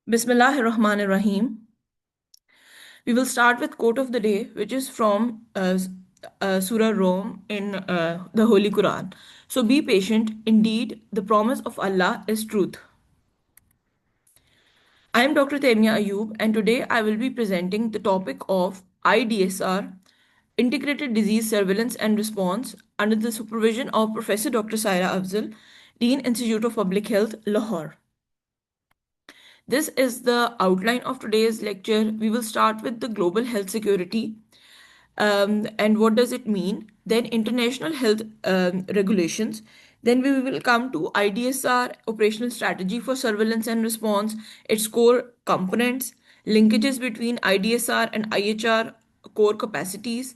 Bismillahir Rahmanir Rahim. We will start with quote of the day, which is from Surah Rum in the Holy Quran. So be patient. Indeed, the promise of Allah is truth. I am Dr. Taimia Ayub, and today I will be presenting the topic of IDSR, Integrated Disease Surveillance and Response, under the supervision of Professor Dr. Saira Afzal, Dean Institute of Public Health, Lahore. This is the outline of today's lecture. We will start with the global health security and what does it mean, then international health regulations, then we will come to IDSR, operational strategy for surveillance and response, its core components, linkages between IDSR and IHR core capacities.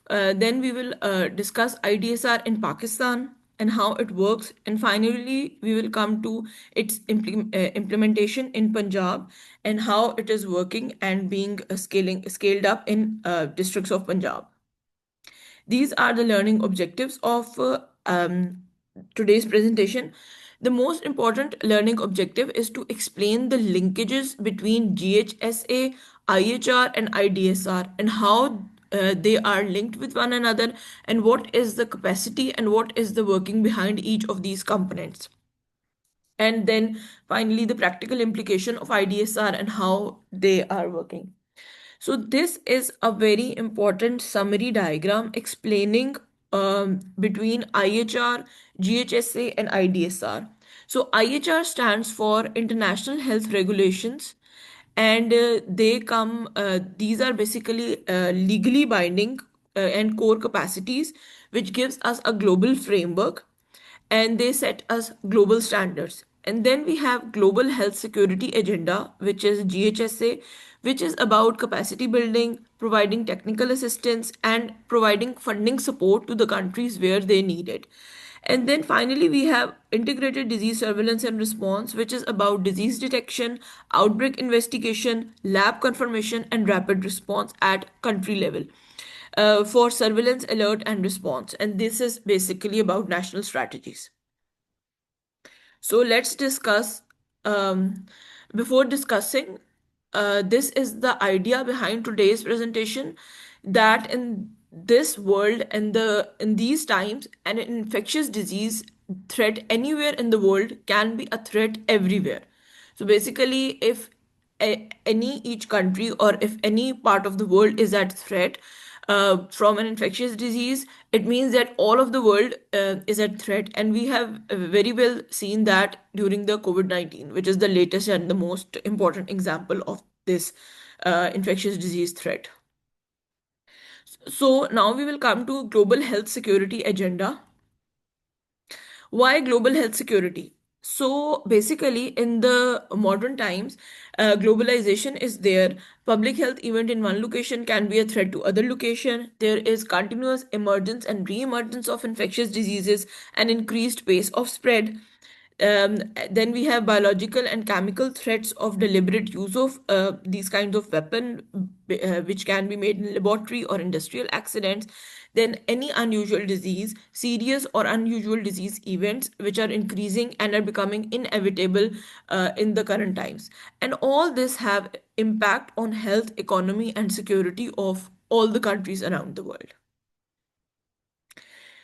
Then we will discuss IDSR in Pakistan and how it works. And finally, we will come to its implementation in Punjab and how it is working and being scaled up in districts of Punjab. These are the learning objectives of today's presentation. The most important learning objective is to explain the linkages between GHSA, IHR, and IDSR and how they are linked with one another and what is the capacity and what is the working behind each of these components. And then finally, the practical implication of IDSR and how they are working. So this is a very important summary diagram explaining between IHR, GHSA, and IDSR. So IHR stands for International Health Regulations, and these are basically legally binding and core capacities, which gives us a global framework and they set us global standards. And then we have Global Health Security Agenda, which is GHSA, which is about capacity building, providing technical assistance, and providing funding support to the countries where they need it. And then finally, we have Integrated Disease Surveillance and Response, which is about disease detection, outbreak investigation, lab confirmation, and rapid response at country level for surveillance, alert, and response. And this is basically about national strategies. So let's discuss. Before discussing, this is the idea behind today's presentation that in this world and in these times, an infectious disease threat anywhere in the world can be a threat everywhere. So basically, if any each country or if any part of the world is at threat from an infectious disease, it means that all of the world is at threat. And we have very well seen that during the COVID-19, which is the latest and the most important example of this infectious disease threat. So now we will come to global health security agenda. Why global health security? So basically, in the modern times, globalization is there. Public health event in one location can be a threat to other location. There is continuous emergence and re-emergence of infectious diseases and increased pace of spread. Then we have biological and chemical threats of deliberate use of these kinds of weapon, which can be made in laboratory or industrial accidents. Then any unusual disease, serious or unusual disease events, which are increasing and are becoming inevitable in the current times. And all this have impact on health, economy, and security of all the countries around the world.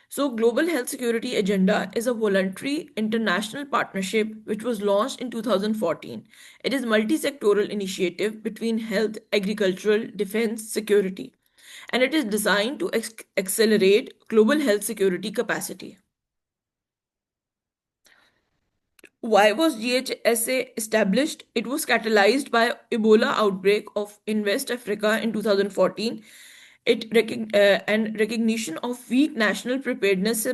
So, Global Health Security Agenda is a voluntary international partnership which was launched in 2014. It is multi-sectoral initiative between health, agricultural, defense, security, and it is designed to accelerate global health security capacity. Why was GHSA established? It was catalyzed by Ebola outbreak of in West Africa in 2014. And recognition of weak national preparedness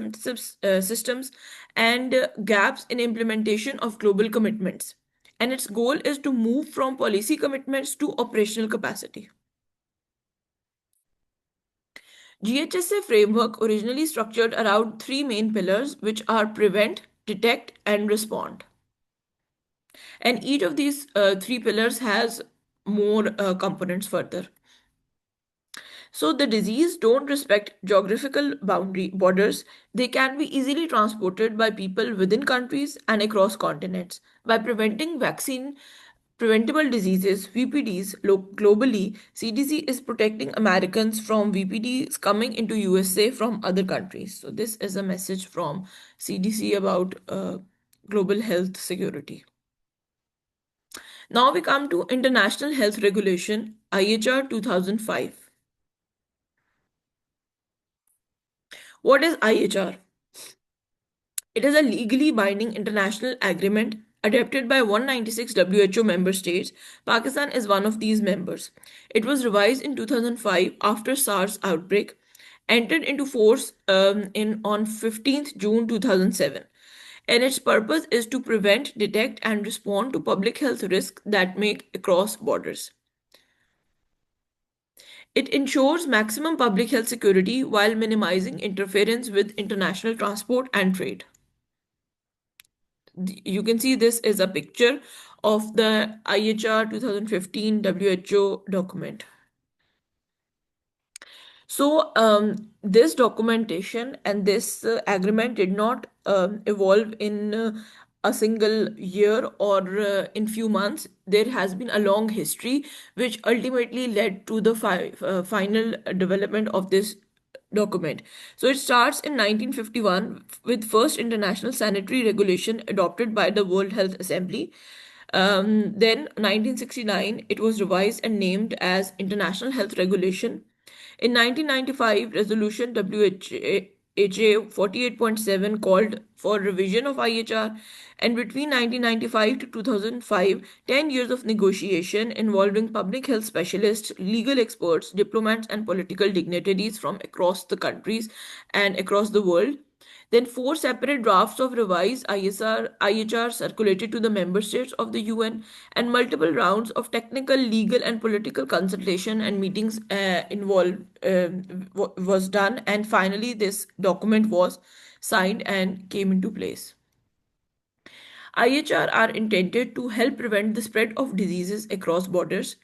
systems and gaps in implementation of global commitments. And its goal is to move from policy commitments to operational capacity. GHSA framework originally structured around three main pillars, which are prevent, detect, and respond. And each of these three pillars has more components further. So the disease don't respect geographical boundary borders. They can be easily transported by people within countries and across continents. By preventing vaccine preventable diseases, VPDs, globally, CDC is protecting Americans from VPDs coming into USA from other countries. So this is a message from CDC about global health security. Now we come to International Health Regulation, IHR 2005. What is IHR? It is a legally binding international agreement adopted by 196 WHO member states. Pakistan is one of these members. It was revised in 2005 after SARS outbreak, entered into force on 15th June 2007. And its purpose is to prevent, detect, and respond to public health risks that make across borders. It ensures maximum public health security while minimizing interference with international transport and trade. You can see this is a picture of the IHR 2015 WHO document. So, this documentation and this agreement did not evolve in a single year or in few months. There has been a long history, which ultimately led to the final development of this document. So it starts in 1951 with first international sanitary regulation adopted by the World Health Assembly. Then 1969 it was revised and named as International Health Regulation. In 1995, Resolution WHA 48.7 called for revision of IHR, and between 1995 to 2005, 10 years of negotiation involving public health specialists, legal experts, diplomats, and political dignitaries from across the countries and across the world. Then four separate drafts of revised IHR circulated to the member states of the UN, and multiple rounds of technical, legal, and political consultation and meetings was done. And finally, this document was signed and came into place. IHR are intended to help prevent the spread of diseases across borders,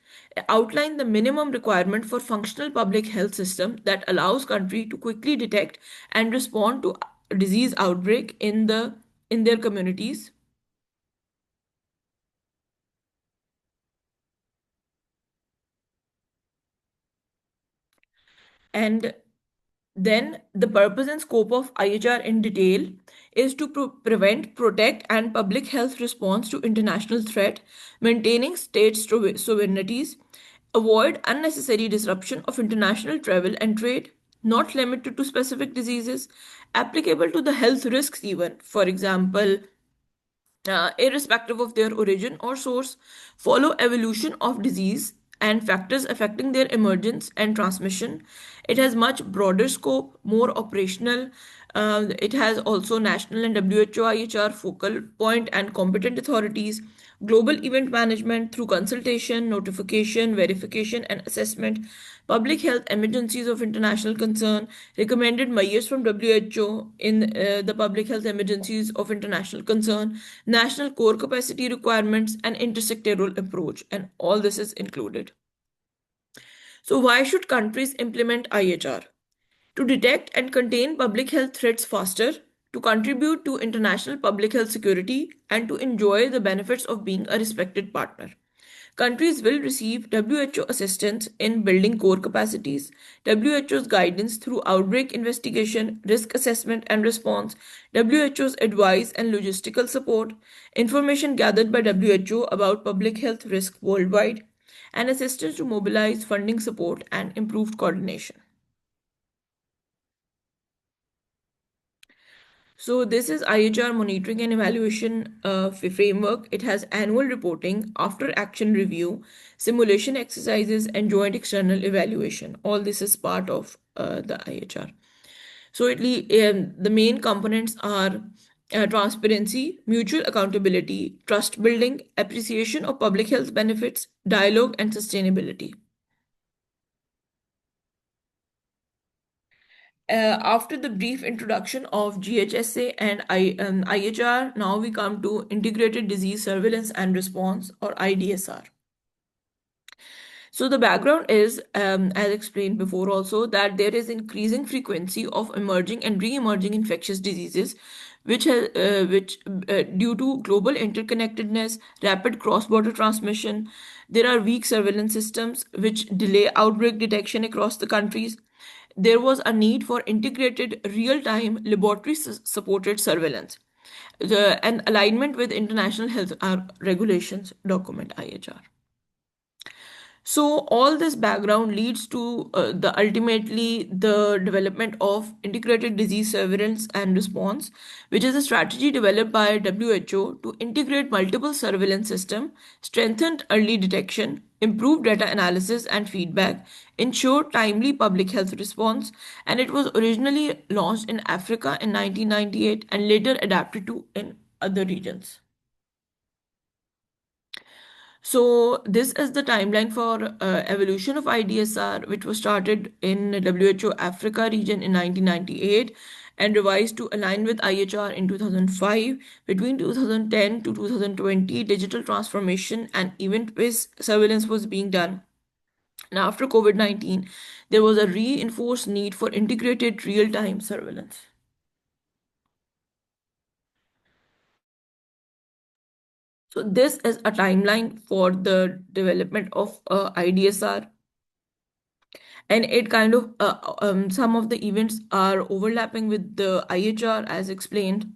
outline the minimum requirement for functional public health system that allows country to quickly detect and respond to disease outbreak in their communities. And then the purpose and scope of IHR in detail is to prevent, protect, and public health response to international threat, maintaining state sovereignties, avoid unnecessary disruption of international travel and trade, not limited to specific diseases, applicable to the health risks even, for example, irrespective of their origin or source, follow evolution of disease and factors affecting their emergence and transmission. It has much broader scope, more operational. It has also national and WHO IHR focal point and competent authorities, global event management through consultation, notification, verification, and assessment, public health emergencies of international concern, recommended measures from WHO in the public health emergencies of international concern, national core capacity requirements, and intersectoral approach. And all this is included. So, why should countries implement IHR? To detect and contain public health threats faster, to contribute to international public health security, and to enjoy the benefits of being a respected partner. Countries will receive WHO assistance in building core capacities, WHO's guidance through outbreak investigation, risk assessment and response, WHO's advice and logistical support, information gathered by WHO about public health risk worldwide, and assistance to mobilize funding support and improved coordination. So this is IHR monitoring and evaluation framework. It has annual reporting, after action review, simulation exercises, and joint external evaluation. All this is part of the IHR. So the main components are transparency, mutual accountability, trust building, appreciation of public health benefits, dialogue, and sustainability. After the brief introduction of GHSA and IHR, now we come to Integrated Disease Surveillance and Response, or IDSR. So the background is, as explained before, also that there is increasing frequency of emerging and re-emerging infectious diseases, which due to global interconnectedness, rapid cross-border transmission, there are weak surveillance systems which delay outbreak detection across the countries. There was a need for integrated real-time laboratory supported surveillance. An alignment with international health regulations document IHR. So all this background leads to the ultimately the development of integrated disease surveillance and response, which is a strategy developed by WHO to integrate multiple surveillance system, strengthen early detection, improve data analysis and feedback, ensure timely public health response, and it was originally launched in Africa in 1998 and later adapted to in other regions. So this is the timeline for evolution of IDSR, which was started in WHO Africa region in 1998 and revised to align with IHR in 2005. Between 2010 to 2020, digital transformation and event-based surveillance was being done. And after COVID-19, there was a reinforced need for integrated real-time surveillance. So this is a timeline for the development of IDSR, and it kind of some of the events are overlapping with the IHR as explained.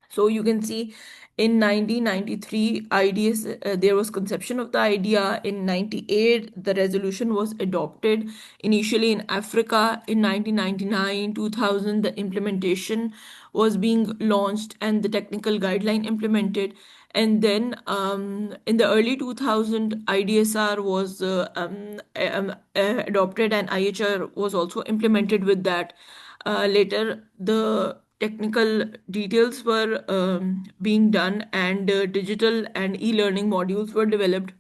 So you can see in 1993 ideas there was conception of the idea. In 98 the resolution was adopted initially in Africa. In 1999 2000 the implementation was being launched and the technical guideline implemented. And then in the early 2000 IDSR was adopted and IHR was also implemented with that. Later, the technical details were being done, and digital and e-learning modules were developed.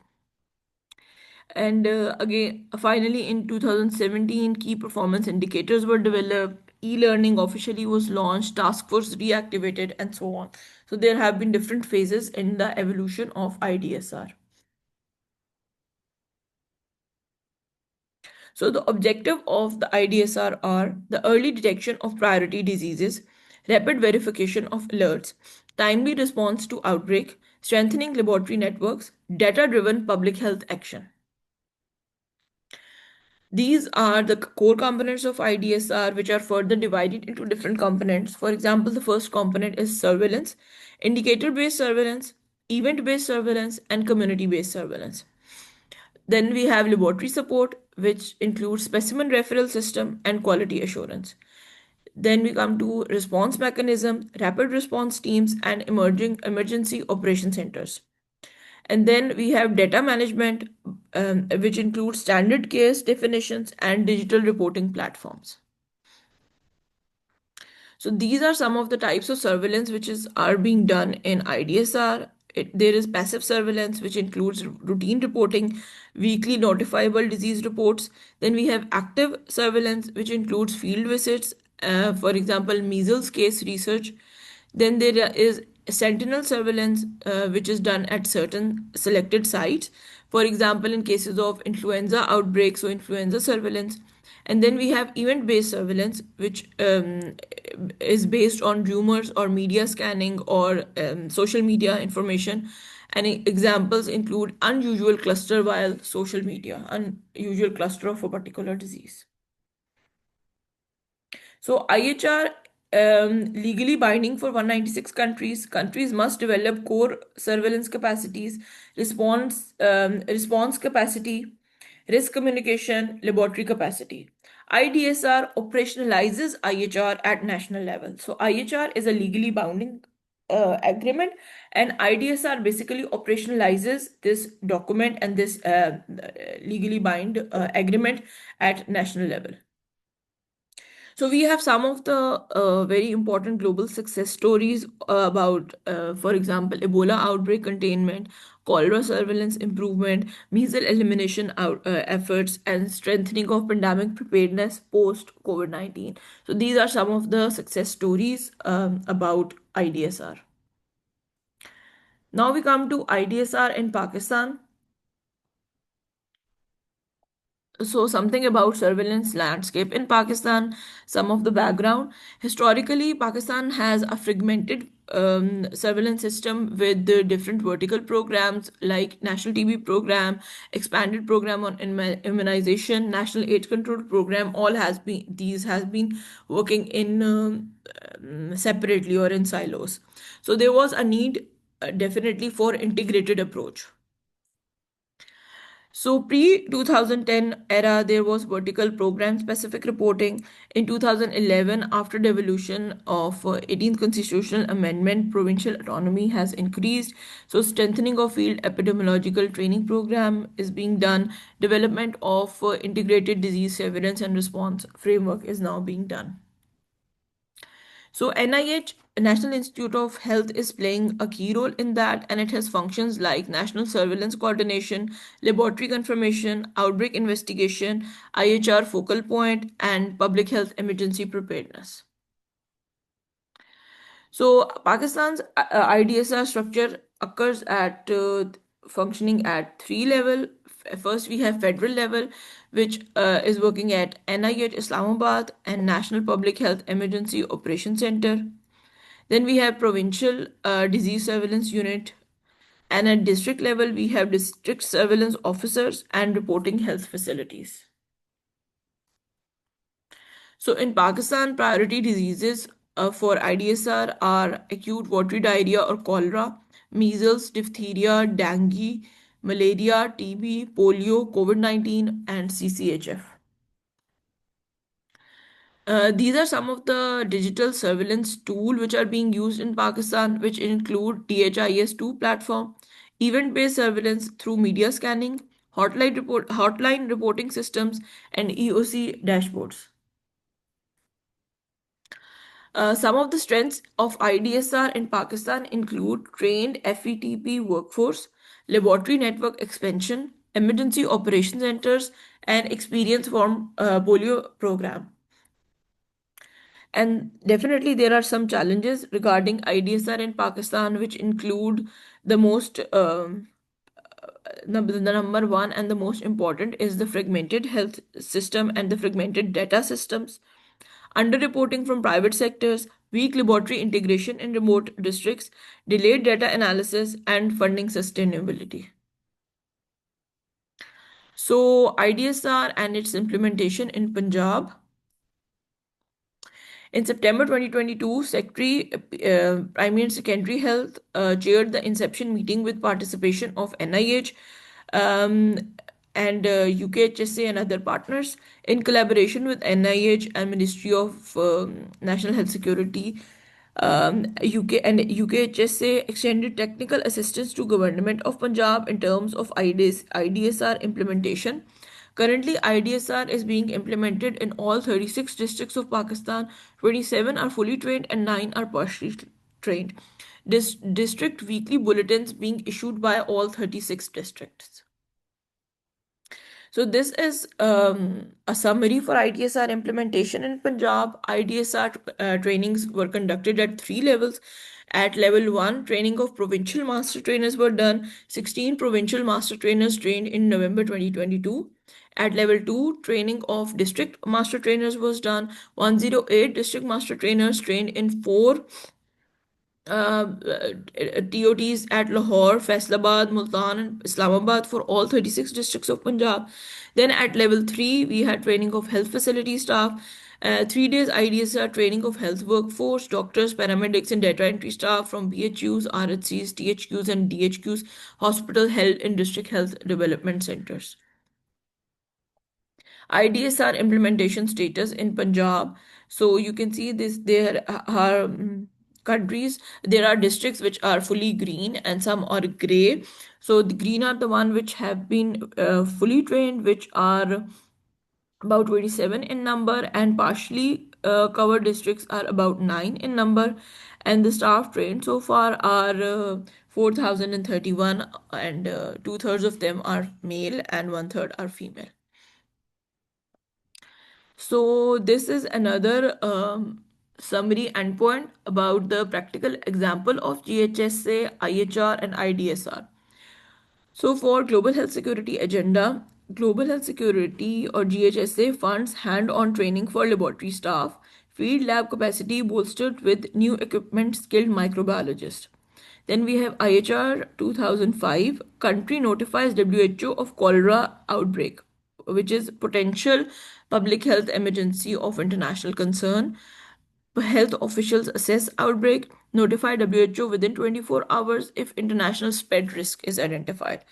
And again, finally, in 2017, key performance indicators were developed. E-learning officially was launched, task force reactivated, and so on. So there have been different phases in the evolution of IDSR. So the objective of the IDSR are the early detection of priority diseases, rapid verification of alerts, timely response to outbreak, strengthening laboratory networks, data-driven public health action. These are the core components of IDSR, which are further divided into different components. For example, the first component is surveillance, indicator-based surveillance, event-based surveillance, and community-based surveillance. Then we have laboratory support, which includes specimen referral system and quality assurance. Then we come to response mechanism, rapid response teams, and emerging emergency operation centers. And then we have data management, which includes standard case definitions and digital reporting platforms. So these are some of the types of surveillance which are being done in IDSR. There is passive surveillance, which includes routine reporting, weekly notifiable disease reports. Then we have active surveillance, which includes field visits, for example, measles case research. Then there is sentinel surveillance, which is done at certain selected sites. For example, in cases of influenza outbreaks or influenza surveillance. And then we have event-based surveillance, which is based on rumors or media scanning or social media information. And examples include unusual cluster via social media, unusual cluster of a particular disease. So IHR legally binding for 196 countries. Countries must develop core surveillance capacities, response capacity, risk communication, laboratory capacity. IDSR operationalizes IHR at national level. So IHR is a legally binding agreement, and IDSR basically operationalizes this document and this legally bind agreement at national level. So we have some of the very important global success stories about, for example, Ebola outbreak containment, cholera surveillance improvement, measles elimination efforts, and strengthening of pandemic preparedness post COVID-19. So these are some of the success stories about IDSR. Now we come to IDSR in Pakistan. So, something about surveillance landscape in Pakistan, some of the background. Historically, Pakistan has a fragmented surveillance system with the different vertical programs like National TB program, expanded program on immunization, National AIDS control program. All has been these has been working in separately or in silos. So there was a need definitely for integrated approach. So pre 2010 era, there was vertical program specific reporting. In 2011, after devolution of 18th constitutional amendment, provincial autonomy has increased. So strengthening of field epidemiological training program is being done. Development of integrated disease surveillance and response framework is now being done. So NIH, National Institute of Health, is playing a key role in that, and it has functions like national surveillance coordination, laboratory confirmation, outbreak investigation, IHR focal point, and public health emergency preparedness. So Pakistan's IDSR structure occurs at functioning at three level. First, we have federal level, which is working at NIH Islamabad and National Public Health Emergency Operation Center. Then we have provincial disease surveillance unit, and at district level we have district surveillance officers and reporting health facilities. So in Pakistan, priority diseases for IDSR are acute watery diarrhea or cholera, measles, diphtheria, dengue, malaria, TB, polio, COVID-19, and CCHF. These are some of the digital surveillance tool which are being used in Pakistan, which include DHIS2 platform, event-based surveillance through media scanning, hotline reporting systems, and EOC dashboards. Some of the strengths of IDSR in Pakistan include trained FETP workforce, laboratory network expansion, emergency operation centers, and experience from polio program. And definitely, there are some challenges regarding IDSR in Pakistan, which include the most, the number one and the most important is the fragmented health system and the fragmented data systems, underreporting from private sectors, weak laboratory integration in remote districts, delayed data analysis, and funding sustainability. So, IDSR and its implementation in Punjab. In September 2022, Secretary, Primary and Secondary Health chaired the inception meeting with participation of NIH um, and UKHSA and other partners in collaboration with NIH and Ministry of National Health Security. UK and UKHSA extended technical assistance to Government of Punjab in terms of IDSR implementation. Currently, IDSR is being implemented in all 36 districts of Pakistan. 27 are fully trained and 9 are partially trained. District weekly bulletins being issued by all 36 districts. So this is a summary for IDSR implementation in Punjab. IDSR trainings were conducted at three levels. At level 1, training of provincial master trainers were done. 16 provincial master trainers trained in November 2022. At level 2, training of district master trainers was done. 108 district master trainers trained in 4 TOTs at Lahore, Faisalabad, Multan, and Islamabad for all 36 districts of Punjab. Then at level 3, we had training of health facility staff, 3 days IDSR training of health workforce, doctors, paramedics, and data entry staff from BHUs, RHCs, THQs, and DHQs, hospital held in district health development centers. IDSR implementation status in Punjab. So you can see this there are countries, there are districts which are fully green and some are gray. So the green are the one which have been fully trained, which are about 27 in number, and partially covered districts are about 9 in number, and the staff trained so far are 4031, and two-thirds of them are male and one-third are female. So this is another summary endpoint about the practical example of GHSA, IHR, and IDSR. So for global health security agenda, Global Health Security or GHSA funds hand-on training for laboratory staff, field lab capacity bolstered with new equipment, skilled microbiologists. Then we have IHR 2005, country notifies WHO of cholera outbreak, which is potential public health emergency of international concern. Health officials assess outbreak, notify WHO within 24 hours if international spread risk is identified.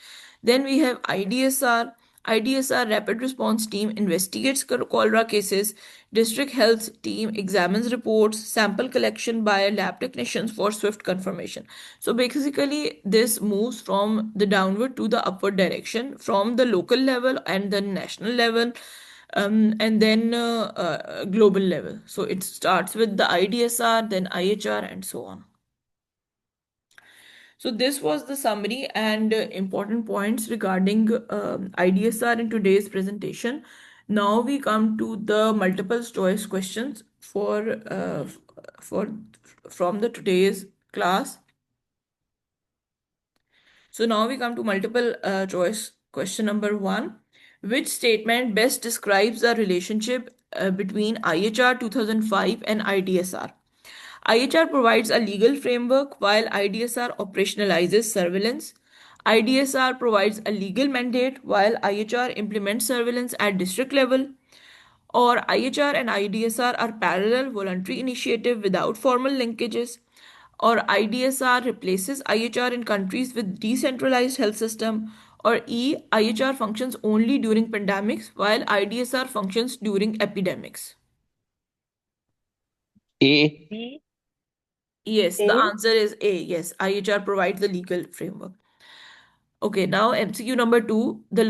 Then we have IDSR. IDSR Rapid Response Team investigates cholera cases. District Health Team examines reports, sample collection by lab technicians for swift confirmation. So basically, this moves from the downward to the upward direction from the local level and the national level, and then global level. So it starts with the IDSR, then IHR, and so on. So this was the summary and important points regarding IDSR in today's presentation. Now we come to the multiple choice questions for from the today's class. So now we come to multiple choice question number one. Which statement best describes the relationship between IHR 2005 and IDSR? IHR provides a legal framework while IDSR operationalizes surveillance. IDSR provides a legal mandate while IHR implements surveillance at district level. Or IHR and IDSR are parallel voluntary initiative without formal linkages. Or IDSR replaces IHR in countries with decentralized health system. Or IHR functions only during pandemics while IDSR functions during epidemics. A. Yes, the answer is A. Yes, IHR provides the legal framework. Okay, now MCQ number two. The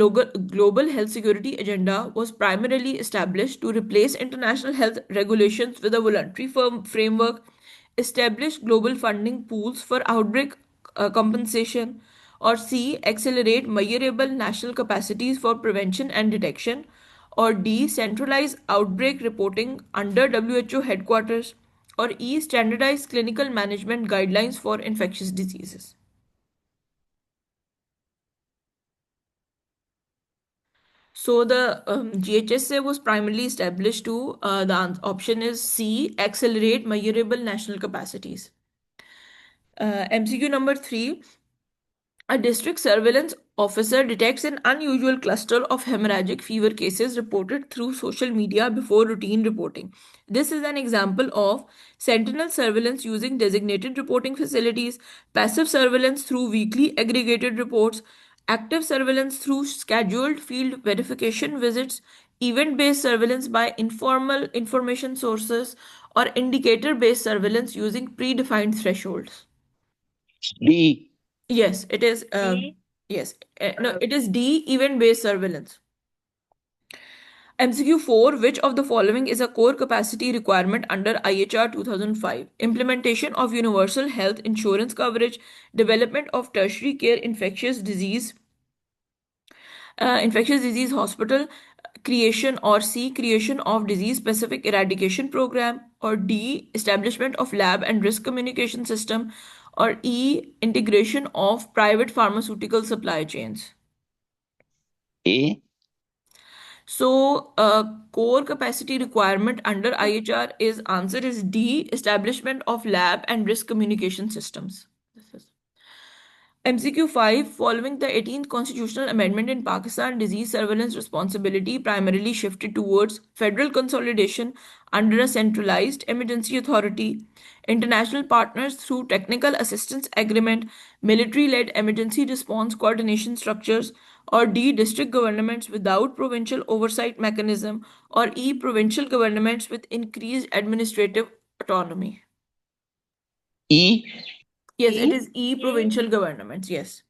Global Health Security Agenda was primarily established to replace international health regulations with a voluntary framework, establish global funding pools for outbreak compensation, or C. Accelerate measurable national capacities for prevention and detection, or D. Centralize outbreak reporting under WHO headquarters, or E. Standardize clinical management guidelines for infectious diseases. So the GHSA was primarily established to, the option is C, accelerate measurable national capacities. MCQ number three, a district surveillance officer detects an unusual cluster of hemorrhagic fever cases reported through social media before routine reporting. This is an example of sentinel surveillance using designated reporting facilities, passive surveillance through weekly aggregated reports, active surveillance through scheduled field verification visits, event based surveillance by informal information sources, or indicator based surveillance using predefined thresholds. D. Yes, it is. Yes, no, it is D, event-based surveillance. MCQ 4, which of the following is a core capacity requirement under IHR 2005? Implementation of universal health insurance coverage, development of tertiary care infectious disease hospital, creation or C, creation of disease specific eradication program, or D, establishment of lab and risk communication system, or E, integration of private pharmaceutical supply chains. A. So, core capacity requirement under IHR is answer is D, establishment of lab and risk communication systems. This is MCQ 5. Following the 18th constitutional amendment in Pakistan, disease surveillance responsibility primarily shifted towards federal consolidation under a centralized emergency authority, international partners through technical assistance agreement, military led emergency response coordination structures, or D. District governments without provincial oversight mechanism, or E. Provincial governments with increased administrative autonomy. E. Yes, it is E. Provincial governments. Yes.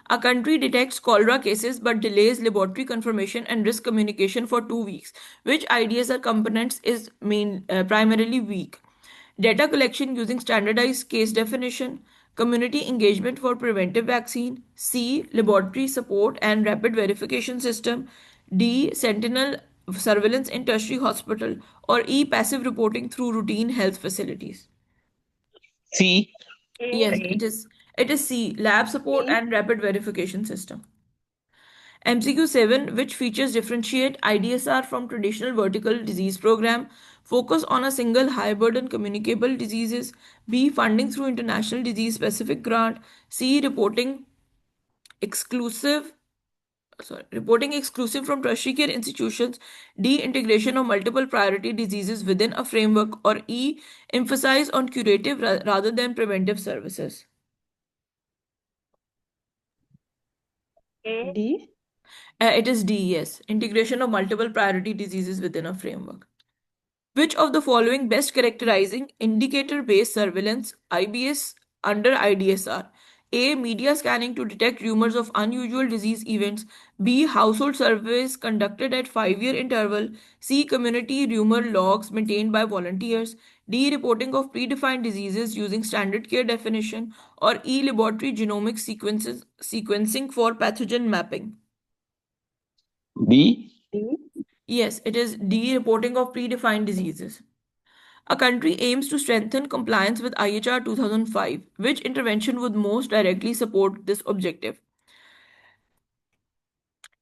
A country detects cholera cases but delays laboratory confirmation and risk communication for 2 weeks. Which IDSR components is primarily weak? Data collection using standardized case definition, community engagement for preventive vaccine, C. Laboratory support and rapid verification system, D. Sentinel surveillance in tertiary hospital, or E. Passive reporting through routine health facilities. C. Yes, it is. It is C. Lab support and rapid verification system. MCQ 7, which features differentiate IDSR from traditional vertical disease program, focus on a single high burden communicable diseases, B, funding through international disease specific grant, C, exclusive reporting exclusive from tertiary care institutions, D, integration of multiple priority diseases within a framework, or E, emphasize on curative rather than preventive services. D. It is D, yes, integration of multiple priority diseases within a framework. Which of the following best characterizing indicator based surveillance IBS under IDSR? A. Media scanning to detect rumors of unusual disease events. B. Household surveys conducted at 5-year interval. C. Community rumor logs maintained by volunteers. D. Reporting of predefined diseases using standard care definition. Or E. Laboratory genomic sequencing for pathogen mapping. D. D. Yes, it is D. Reporting of predefined diseases. A country aims to strengthen compliance with IHR 2005. Which intervention would most directly support this objective?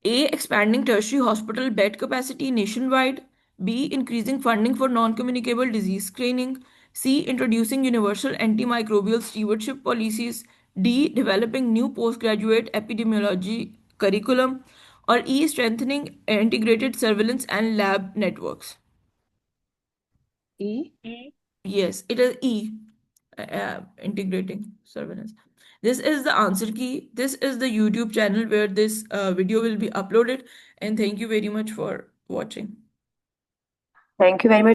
A. Expanding tertiary hospital bed capacity nationwide. B. Increasing funding for non communicable disease screening. C. Introducing universal antimicrobial stewardship policies. D. Developing new postgraduate epidemiology curriculum. Or E. Strengthening integrated surveillance and lab networks. E. Yes, it is E, integrating surveillance. This is the answer key. This is the YouTube channel where this video will be uploaded. And thank you very much for watching. Thank you very much.